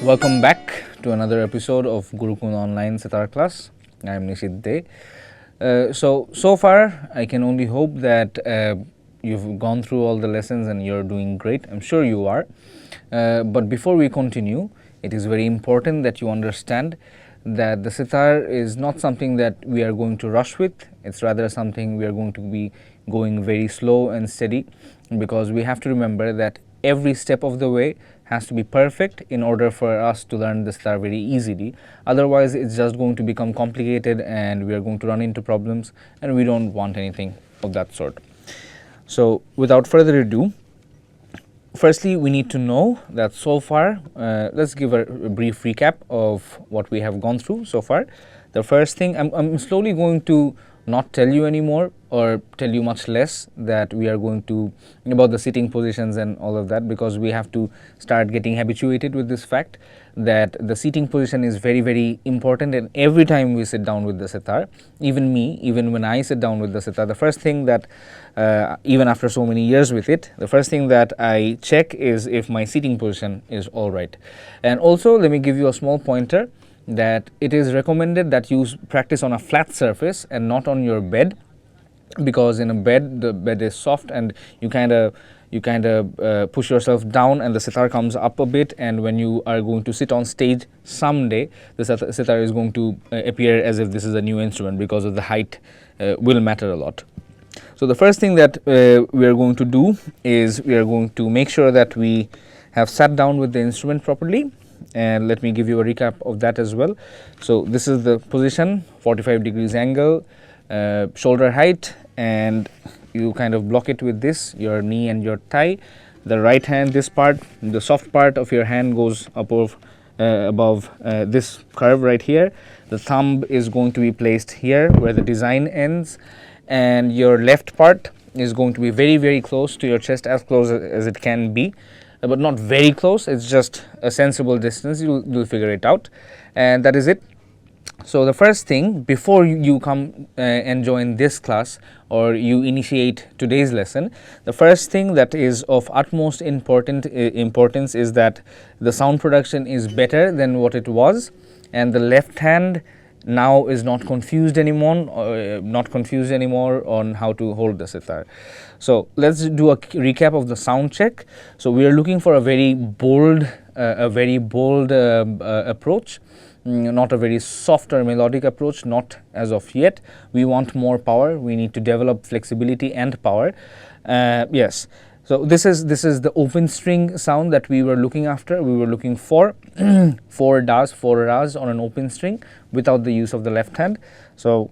Welcome back to another episode of Gurukul Online Sitar class. I am Nishit Dey. So far, I can only hope that you've gone through all the lessons and you're doing great. I'm sure you are. But before we continue, it is very important that you understand that the sitar is not something that we are going to rush with. It's rather something we are going to be going very slow and steady, because we have to remember that every step of the way has to be perfect in order for us to learn the sitar very easily. Otherwise, it's just going to become complicated and we are going to run into problems, and we don't want anything of that sort. So without further ado, firstly, we need to know that so far, let's give a brief recap of what we have gone through so far. The first thing, I'm slowly going to not tell you anymore, or tell you much less, that we are going to about the sitting positions and all of that, because we have to start getting habituated with this fact that the seating position is very, very important. And every time we sit down with the sitar, even when I sit down with the sitar, the first thing that even after so many years with it, the first thing that I check is if my seating position is all right. And also, let me give you a small pointer that it is recommended that you practice on a flat surface and not on your bed, because in a bed, the bed is soft and you kind of push yourself down and the sitar comes up a bit, and when you are going to sit on stage someday, the sitar is going to appear as if this is a new instrument, because of the height will matter a lot. So the first thing that we are going to do is we are going to make sure that we have sat down with the instrument properly. And let me give you a recap of that as well. So this is the position, 45 degrees angle, shoulder height, and you kind of block it with this, your knee and your thigh. The right hand, this part, the soft part of your hand goes above this curve right here. The thumb is going to be placed here where the design ends, and your left part is going to be very, very close to your chest, as close as it can be, but not very close. It's just a sensible distance. You'll figure it out, and that is it. So the first thing, before you come and join this class, or you initiate today's lesson, the first thing that is of utmost importance is that the sound production is better than what it was, and the left hand now is not confused anymore on how to hold the sitar. So let's do a recap of the sound check. So we are looking for a very bold approach, not a very soft or melodic approach, not as of yet. We want more power. We need to develop flexibility and power. Yes. So this is the open string sound that we were looking after. We were looking for four ras on an open string without the use of the left hand. So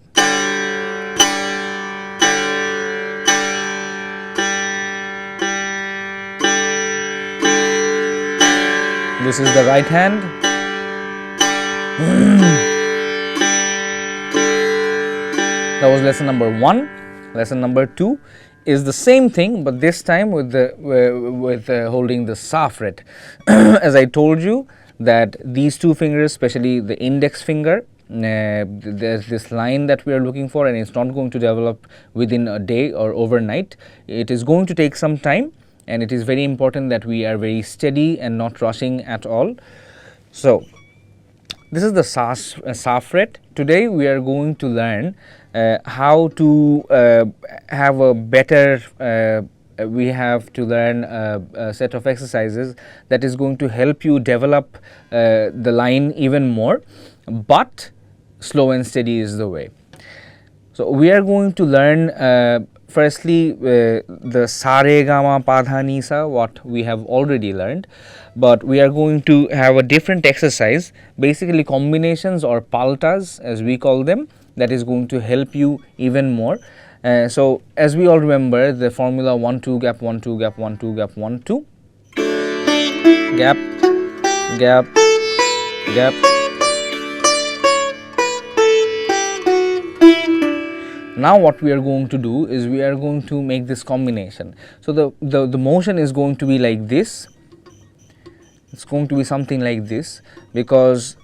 this is the right hand. That was lesson number 1. Lesson number 2 is the same thing, but this time with holding the sa fret. As I told you, that these two fingers, especially the index finger, there's this line that we are looking for, and it's not going to develop within a day or overnight. It is going to take some time, and it is very important that we are very steady and not rushing at all. So this is the sa fret. Today we are going to learn how to have a better we have to learn a set of exercises that is going to help you develop the line even more, but slow and steady is the way. So we are going to learn firstly the sa re ga ma pa dha ni sa, what we have already learned, but we are going to have a different exercise, basically combinations or paltas as we call them, that is going to help you even more. So as we all remember the formula 1 2 gap 1 2 gap 1 2 gap 1 2 gap gap gap. Now what we are going to do is we are going to make this combination. So the motion is going to be like this. It's going to be something like this, because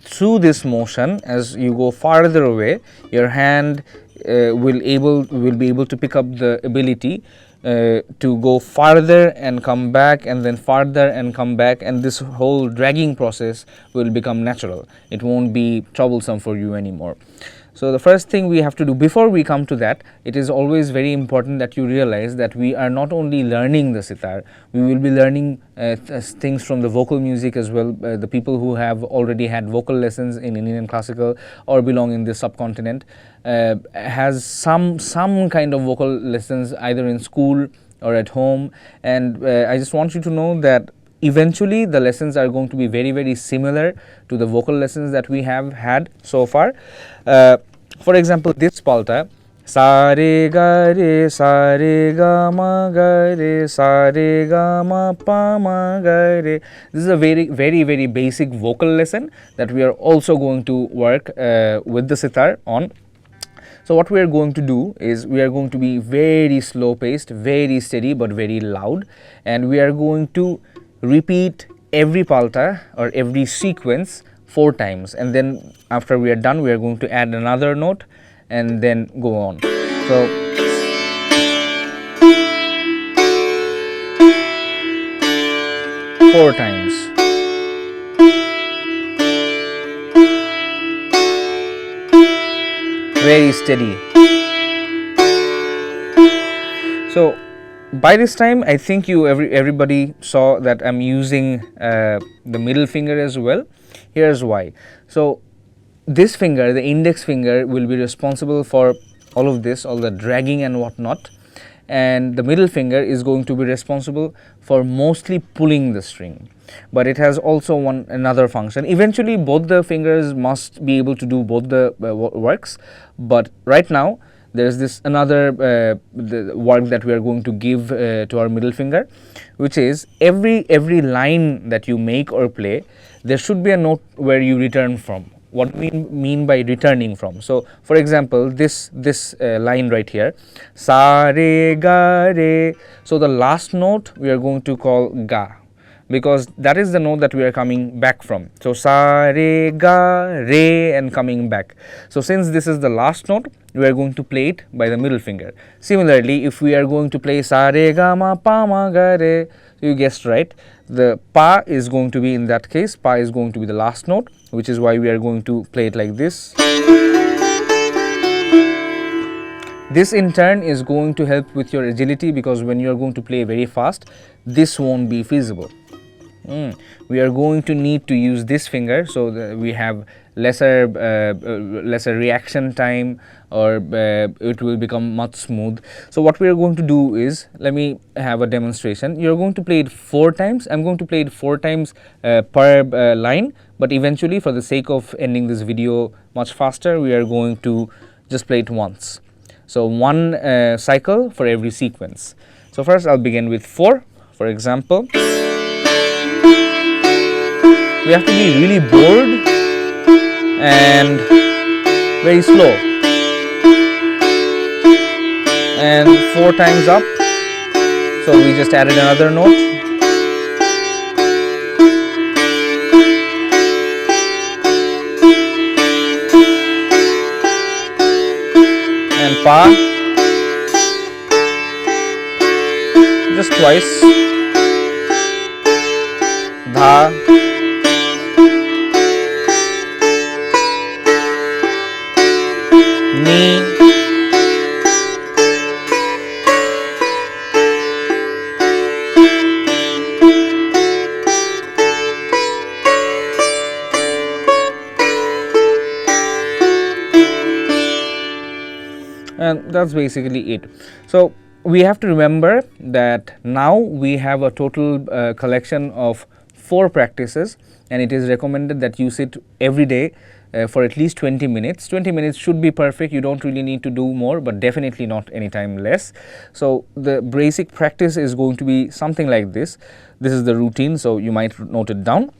through this motion, as you go farther away, your hand will be able to pick up the ability to go farther and come back, and then farther and come back, and this whole dragging process will become natural. It won't be troublesome for you anymore. So the first thing we have to do before we come to that, it is always very important that you realize that we are not only learning the sitar, we will be learning things from the vocal music as well. The people who have already had vocal lessons in Indian classical or belong in the subcontinent has some kind of vocal lessons either in school or at home, and I just want you to know that eventually the lessons are going to be very similar to the vocal lessons that we have had so far. For example, this palta, sa re ga re sa re ga ma ga re sa re ga ma pa ma ga re. This is a very basic vocal lesson that we are also going to work with the sitar on. So what we are going to do is we are going to be very slow paced, very steady but very loud, and we are going to repeat every palta or every sequence 4 times, and then after we are done we are going to add another note and then go on. So four times. Very steady. So by this time I think everybody saw that I'm using the middle finger as well. Here's why. So this finger, the index finger, will be responsible for all of this, all the dragging and whatnot, and the middle finger is going to be responsible for mostly pulling the string, but it has also another function. Eventually both the fingers must be able to do both the works, but right now there's this another the work that we are going to give to our middle finger, which is every line that you make or play, there should be a note where you return from. What we mean by returning from? So for example, this line right here, sa re ga re, so the last note we are going to call ga, because that is the note that we are coming back from. So sa re ga re and coming back. So since this is the last note, we are going to play it by the middle finger. Similarly, if we are going to play sa re ga ma pa ma ga re, you guessed right, the pa is going to be, in that case, pa is going to be the last note, which is why we are going to play it like this. This in turn is going to help with your agility, because when you are going to play very fast, this won't be feasible. We are going to need to use this finger, so that we have lesser reaction time, or it will become much smooth. So what we are going to do is, let me have a demonstration. You are going to play it 4 times. I'm going to play it 4 times per line, but eventually, for the sake of ending this video much faster, we are going to just play it once. So one cycle for every sequence. So first I'll begin with 4, for example. We have to be really bored and very slow, and 4 times up, so we just added another note, and pa just twice, dha, ni, and that's basically it. So we have to remember that now we have a total collection of 4 practices, and it is recommended that you sit every day for at least 20 minutes. 20 minutes should be perfect. You don't really need to do more, but definitely not any time less. So the basic practice is going to be something like this. This is the routine, so you might note it down.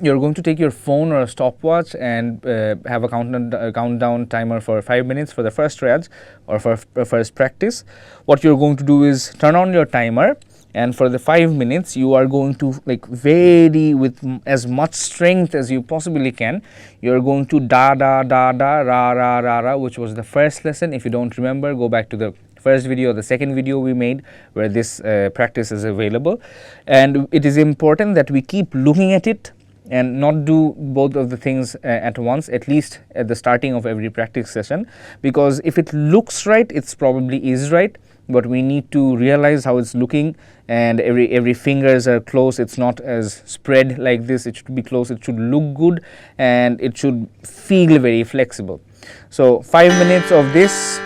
You're going to take your phone or a stopwatch and have a countdown timer for 5 minutes for the first riyaz or for first practice. What you're going to do is turn on your timer, and for the 5 minutes you are going to vary with as much strength as you possibly can. You're going to da da da da, ra ra ra ra, which was the first lesson. If you don't remember, go back to the first video or the second video we made where this practice is available. And it is important that we keep looking at it and not do both of the things at once, at least at the starting of every practice session, because if it looks right, it's probably is right, but we need to realize how it's looking, and every fingers are close. It's not as spread like this. It should be close. It should look good, and it should feel very flexible. So 5 minutes of this,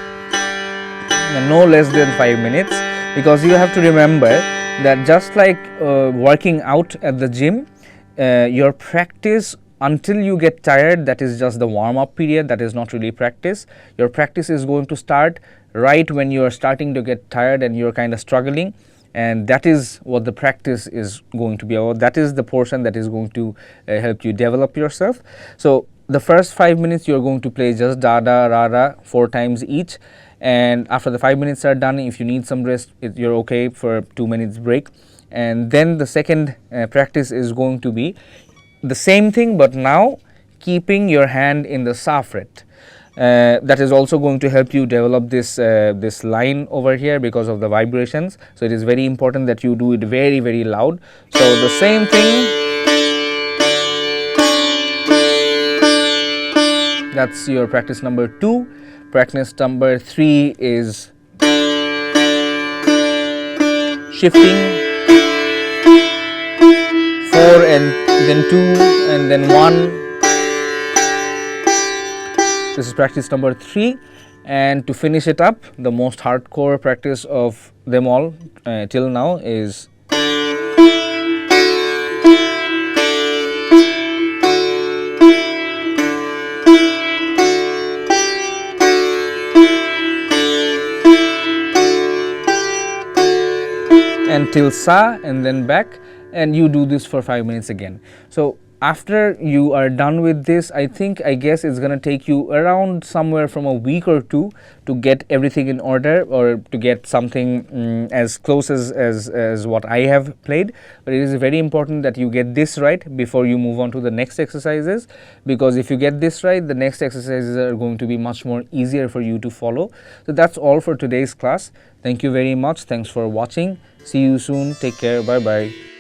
no less than 5 minutes, because you have to remember that just like working out at the gym, your practice until you get tired, that is just the warm-up period. That is not really practice. Your practice is going to start right when you are starting to get tired and you're kind of struggling, and that is what the practice is going to be about. That is the portion that is going to help you develop yourself. So the first 5 minutes you're going to play just da da ra ra 4 times each, and after the 5 minutes are done, if you need some rest, you're okay for 2 minutes break. And then the second practice is going to be the same thing, but now keeping your hand in the sa fret. That is also going to help you develop this this line over here because of the vibrations. So it is very important that you do it very, very loud. So the same thing, that's your practice number 2. Practice number 3 is shifting 4 and then 2 and then 1. This is practice number 3, and to finish it up, the most hardcore practice of them all till now is until sa and then back, and you do this for 5 minutes again. So after you are done with this, I guess it's gonna take you around somewhere from a week or 2 to get everything in order, or to get something as close as what I have played. But it is very important that you get this right before you move on to the next exercises, because if you get this right, the next exercises are going to be much more easier for you to follow. So that's all for today's class. Thank you very much. Thanks for watching. See you soon. Take care. Bye bye.